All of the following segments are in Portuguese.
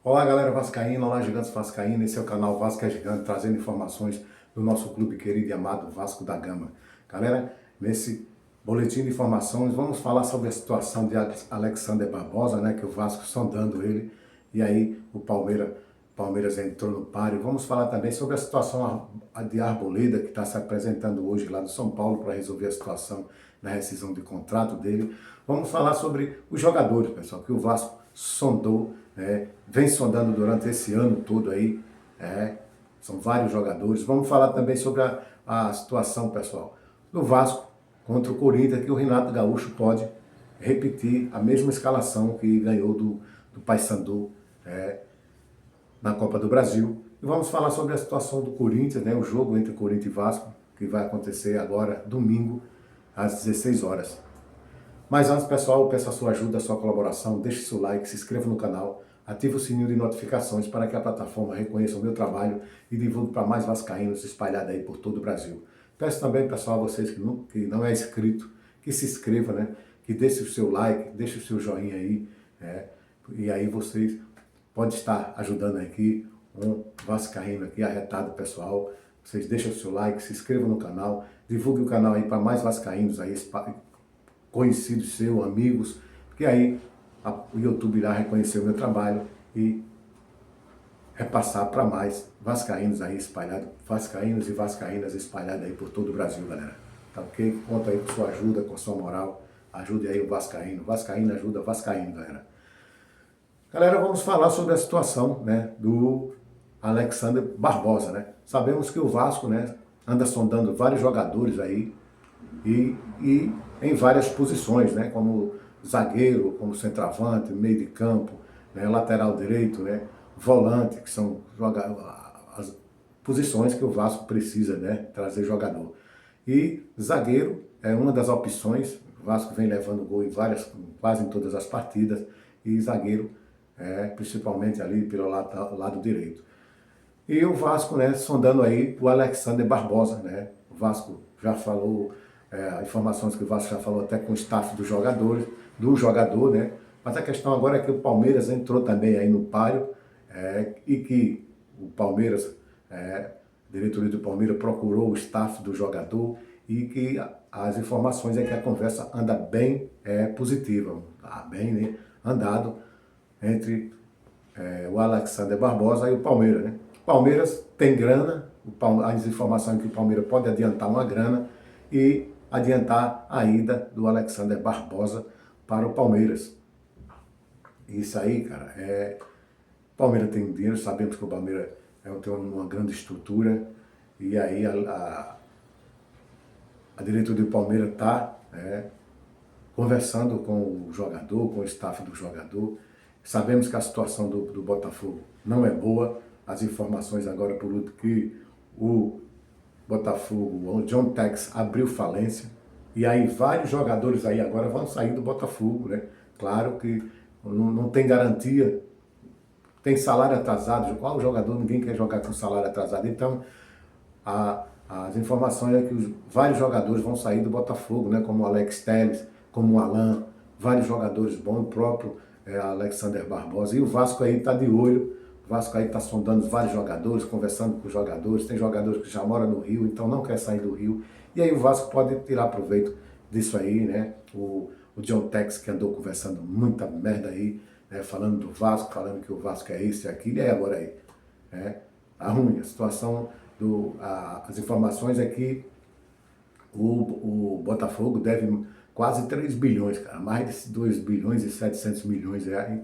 Olá galera vascaína, olá gigantes vascaína, esse é o canal Vasco é Gigante, trazendo informações do nosso clube querido e amado Vasco da Gama. Galera, nesse boletim de informações vamos falar sobre a situação de Alexander Barbosa, né, que o Vasco sondando ele, e aí o Palmeiras entrou no páreo. Vamos falar também sobre a situação de Arboleda, que está se apresentando hoje lá do São Paulo para resolver a situação da rescisão de contrato dele. Vamos falar sobre os jogadores, pessoal, que o Vasco sondou, vem sondando durante esse ano todo aí, são vários jogadores. Vamos falar também sobre a situação, pessoal, do Vasco contra o Corinthians, que o Renato Gaúcho pode repetir a mesma escalação que ganhou do Paysandu na Copa do Brasil. E vamos falar sobre a situação do Corinthians, o jogo entre Corinthians e Vasco, que vai acontecer agora, domingo, às 16 horas. Mas antes, pessoal, eu peço a sua ajuda, a sua colaboração, deixe seu like, se inscreva no canal, ative o sininho de notificações para que a plataforma reconheça o meu trabalho e divulgue para mais vascaínos espalhados aí por todo o Brasil. Peço também, pessoal, a vocês que não é inscrito, que se inscreva, que deixe o seu like, deixe o seu joinha aí, e aí vocês podem estar ajudando aqui um vascaíno aqui arretado, pessoal. Vocês deixem o seu like, se inscrevam no canal, divulguem o canal aí para mais vascaínos aí, conhecidos seus, amigos, porque aí o YouTube irá reconhecer o meu trabalho e repassar para mais vascaínos aí espalhados, vascaínos e vascaínas espalhados aí por todo o Brasil, galera. Tá ok? Conta aí com sua ajuda, com sua moral, ajude aí o vascaíno. Vascaíno ajuda vascaíno, galera. Galera, vamos falar sobre a situação, do Alexander Barbosa, Sabemos que o Vasco, anda sondando vários jogadores aí, e em várias posições, como zagueiro, como centroavante, meio de campo, lateral direito, volante, que são as posições que o Vasco precisa trazer jogador. E zagueiro é uma das opções, o Vasco vem levando gol em quase em todas as partidas, e zagueiro principalmente ali pelo lado direito. E o Vasco, sondando aí o Alexander Barbosa, O Vasco já falou, informações que o Vasco já falou até com o staff do jogador, Mas a questão agora é que o Palmeiras entrou também aí no páreo, e que o Palmeiras, a diretoria do Palmeiras procurou o staff do jogador, e que as informações é que a conversa anda bem positiva, tá bem andado entre o Alexander Barbosa e o Palmeiras, O Palmeiras tem grana, as informações é que o Palmeiras pode adiantar uma grana e adiantar a ida do Alexander Barbosa para o Palmeiras. Isso aí, cara, o Palmeiras tem dinheiro, sabemos que o Palmeiras tem uma grande estrutura, e aí a diretoria do Palmeiras está conversando com o jogador, com o staff do jogador. Sabemos que a situação do Botafogo não é boa. As informações agora, por último, que o Botafogo, o John Tex abriu falência. E aí vários jogadores aí agora vão sair do Botafogo, Claro que não tem garantia. Tem salário atrasado. Qual jogador? Ninguém quer jogar com salário atrasado. Então, as informações é que vários jogadores vão sair do Botafogo, como o Alex Telles, como o Alan, vários jogadores bons, o próprio Alexander Barbosa. E o Vasco aí está de olho, o Vasco aí está sondando vários jogadores, conversando com os jogadores. Tem jogadores que já moram no Rio, então não quer sair do Rio. E aí o Vasco pode tirar proveito disso aí, O John Tex, que andou conversando muita merda aí, falando do Vasco, falando que o Vasco é isso e aquilo, e aí agora aí, Tá ruim a situação. As informações é que o Botafogo deve quase 3 bilhões, cara, mais de 2 bilhões e 700 milhões reais.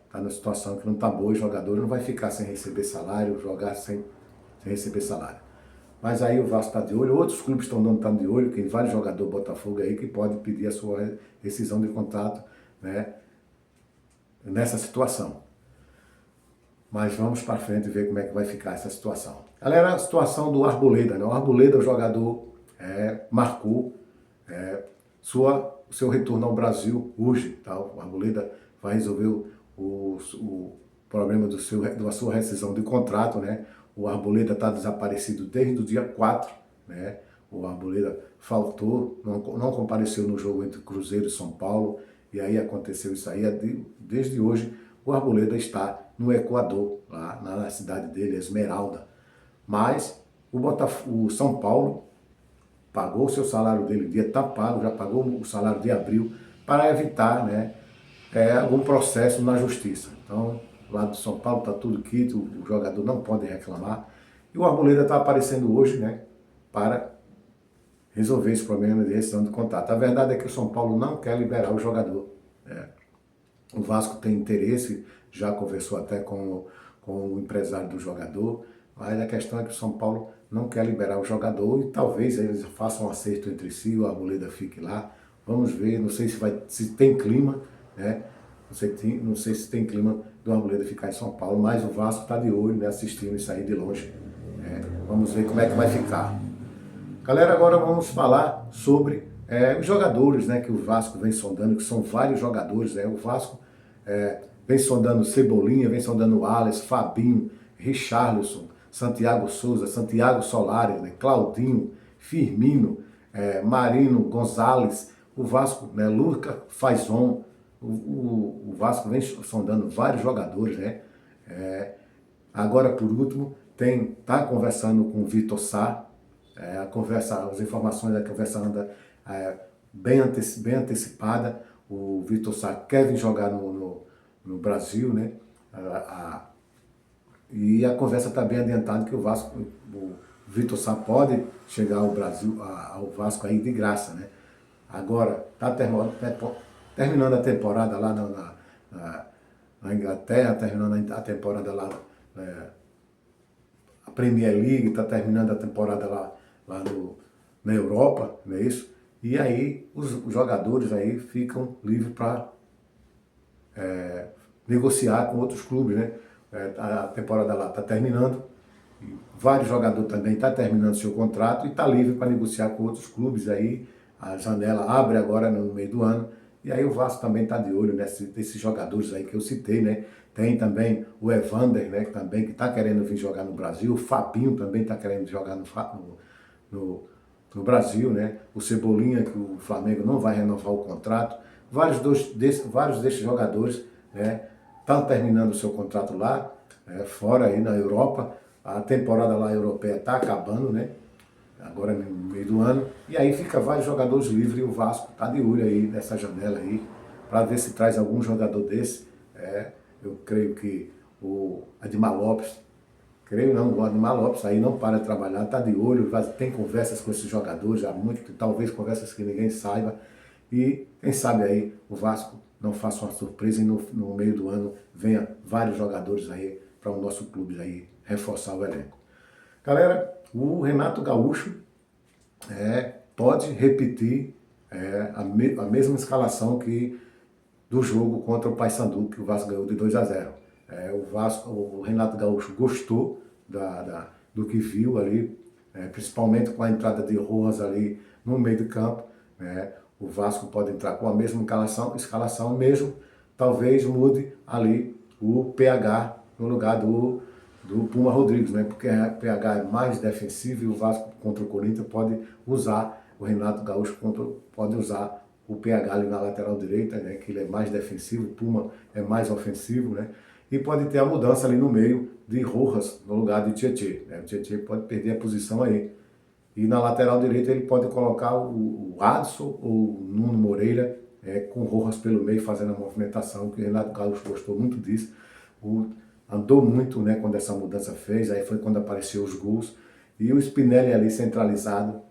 Tá numa situação que não tá boa, o jogador não vai ficar sem receber salário, jogar sem receber salário. Mas aí o Vasco está de olho, outros clubes estão dando de olho, tem vários jogadores do Botafogo aí que podem pedir a sua rescisão de contrato, nessa situação. Mas vamos para frente ver como é que vai ficar essa situação. Galera, a situação do Arboleda, O Arboleda, o jogador, marcou o seu retorno ao Brasil hoje, tá? O Arboleda vai resolver o problema da sua rescisão de contrato, O Arboleda está desaparecido desde o dia 4, O Arboleda faltou, não compareceu no jogo entre Cruzeiro e São Paulo, e aí aconteceu isso aí. Desde hoje o Arboleda está no Equador, lá na cidade dele, Esmeralda. Mas o São Paulo pagou o seu salário dele, dia está pago, já pagou o salário de abril, para evitar, né, algum processo na justiça. Então, lá do São Paulo está tudo quito, o jogador não pode reclamar. E o Arboleda está aparecendo hoje, né, para resolver esse problema de rescisão de contrato. A verdade é que o São Paulo não quer liberar o jogador. O Vasco tem interesse, já conversou até com o empresário do jogador, mas a questão é que o São Paulo não quer liberar o jogador e talvez eles façam um acerto entre si, o Arboleda fique lá. Vamos ver, não sei se tem clima, né? Não sei se tem clima do Arboleda ficar em São Paulo, mas o Vasco está de olho, né, assistindo isso aí de longe. Vamos ver como é que vai ficar. Galera, agora vamos falar sobre os jogadores, né, que o Vasco vem sondando, que são vários jogadores. O Vasco vem sondando Cebolinha, vem sondando Alex, Fabinho, Richarlison, Santiago Souza, Santiago Solari, né, Claudinho, Firmino, Marino Gonzalez, o Vasco, né, Lucas Faison. O Vasco vem sondando vários jogadores, né? Agora, por último, está conversando com o Vitor Sá. As informações da conversa anda bem antecipada. O Vitor Sá quer vir jogar no Brasil, né? E a conversa está bem adiantada que o Vitor Sá pode chegar ao Brasil, ao Vasco aí de graça, né? Agora, está terminando a temporada lá na Inglaterra, terminando a temporada lá a Premier League, está terminando a temporada lá na Europa, não é isso? E aí os jogadores aí ficam livres para negociar com outros clubes, né? A temporada lá está terminando, vários jogadores também estão terminando seu contrato e está livre para negociar com outros clubes aí. A janela abre agora no meio do ano. E aí o Vasco também está de olho nesses jogadores aí que eu citei, né? Tem também o Evander, né? Que está querendo vir jogar no Brasil. O Fabinho também está querendo jogar no Brasil, né? O Cebolinha, que o Flamengo não vai renovar o contrato. Vários desses jogadores, né, estão terminando o seu contrato lá, fora aí na Europa. A temporada lá europeia está acabando, né? Agora no meio do ano, e aí fica vários jogadores livres e o Vasco está de olho aí nessa janela aí, para ver se traz algum jogador desse. Eu creio que o Admar Lopes, o Admar Lopes aí não para de trabalhar, está de olho, tem conversas com esses jogadores, há muito, talvez conversas que ninguém saiba, e quem sabe aí o Vasco não faça uma surpresa e no meio do ano venha vários jogadores aí para o nosso clube aí reforçar o elenco. Galera, o Renato Gaúcho pode repetir a mesma escalação que do jogo contra o Paysandu, que o Vasco ganhou de 2-0. O Renato Gaúcho gostou do que viu ali, principalmente com a entrada de Rojas ali no meio do campo. O Vasco pode entrar com a mesma escalação mesmo, talvez mude ali o PH no lugar do Puma Rodrigues, né? Porque o PH é mais defensivo e o Vasco contra o Corinthians pode usar, o Renato Gaúcho pode usar o PH ali na lateral direita, né? Que ele é mais defensivo, o Puma é mais ofensivo, né? E pode ter a mudança ali no meio de Rojas no lugar de Tietê, né? O Tietê pode perder a posição aí. E na lateral direita ele pode colocar o Adson ou o Nuno Moreira com o Rojas pelo meio fazendo a movimentação, que o Renato Gaúcho gostou muito disso. Andou muito, né, quando essa mudança fez, aí foi quando apareceu os gols. E o Spinelli ali centralizado,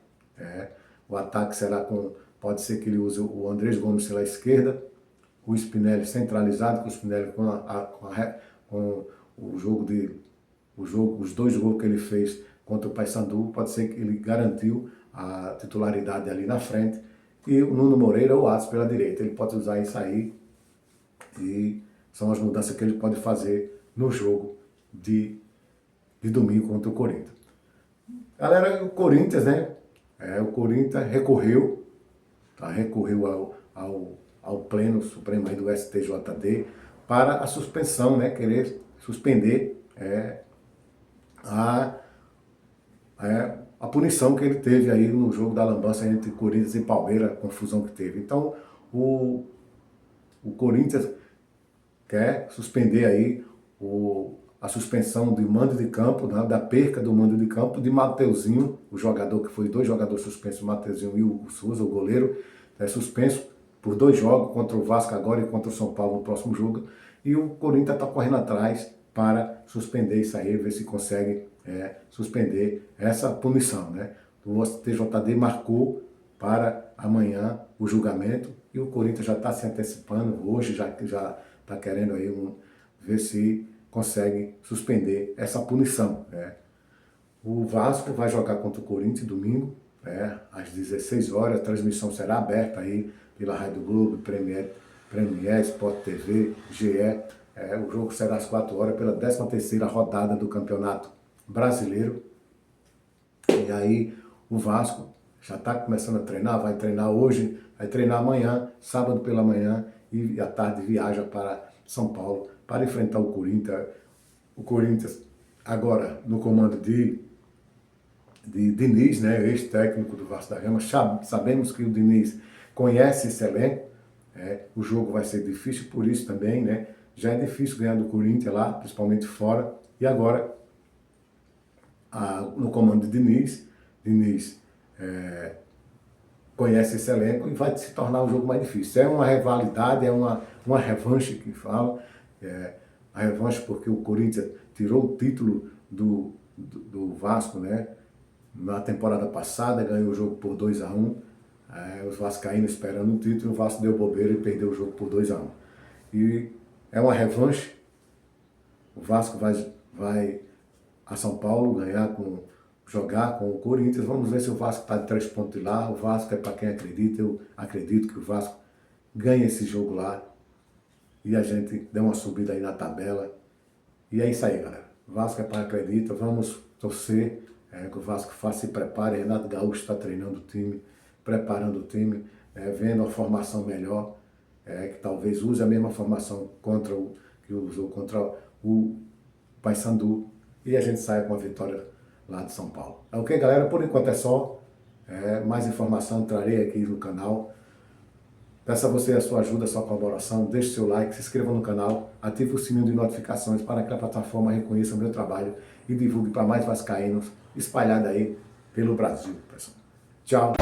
o ataque pode ser que ele use o Andrés Gomes pela esquerda, o Spinelli centralizado, com o Spinelli com os dois gols que ele fez contra o Paysandu, pode ser que ele garantiu a titularidade ali na frente, e o Nuno Moreira ou o Adson pela direita. Ele pode usar isso aí, e são as mudanças que ele pode fazer no jogo de domingo contra o Corinthians. Galera, o Corinthians, né? O Corinthians recorreu ao Pleno Supremo aí do STJD para a suspensão, né? Querer suspender a punição que ele teve aí no jogo da lambança entre Corinthians e Palmeiras, a confusão que teve. Então, o Corinthians quer suspender aí a suspensão do mando de campo, né, da perca do mando de campo de Mateuzinho, o jogador que foi 2 jogadores suspensos, o Mateuzinho e o Souza, o goleiro, é suspenso por 2 jogos, contra o Vasco agora e contra o São Paulo no próximo jogo. E o Corinthians está correndo atrás para suspender isso aí, ver se consegue suspender essa punição, né? O TJD marcou para amanhã o julgamento e o Corinthians já está se antecipando, hoje já está querendo aí ver se consegue suspender essa punição, né? O Vasco vai jogar contra o Corinthians domingo, às 16 horas, a transmissão será aberta aí pela Rádio Globo, Premier, Sport TV, GE. O jogo será às 4 horas pela 13ª rodada do Campeonato Brasileiro. E aí o Vasco já está começando a treinar, vai treinar hoje, vai treinar amanhã, sábado pela manhã, e à tarde viaja para São Paulo para enfrentar o Corinthians. O Corinthians agora no comando de Diniz, né, ex-técnico do Vasco da Gama. Sabemos que o Diniz conhece esse elenco, o jogo vai ser difícil por isso também, né? Já é difícil ganhar do Corinthians lá, principalmente fora, e agora no comando de Diniz conhece esse elenco e vai se tornar um jogo mais difícil. É uma rivalidade, é uma revanche que fala, a revanche porque o Corinthians tirou o título do Vasco, né? Na temporada passada, ganhou o jogo por 2-1, os vascaínos esperando o título, o Vasco deu bobeira e perdeu o jogo por 2-1. E é uma revanche, o Vasco vai a São Paulo jogar com o Corinthians. Vamos ver se o Vasco está de 3 pontos de lá. O Vasco é para quem acredita, eu acredito que o Vasco ganha esse jogo lá e a gente dê uma subida aí na tabela. E é isso aí, galera. O Vasco é para quem acredita, vamos torcer que o Vasco se prepare. Renato Gaúcho está treinando o time, preparando o time, vendo a formação melhor, que talvez use a mesma formação que usou contra o Paysandu, e a gente saia com a vitória lá de São Paulo. Ok, galera? Por enquanto é só. Mais informação trarei aqui no canal. Peço a você a sua ajuda, a sua colaboração, deixe seu like, se inscreva no canal, ative o sininho de notificações para que a plataforma reconheça o meu trabalho e divulgue para mais vascaínos espalhados aí pelo Brasil, pessoal. Tchau!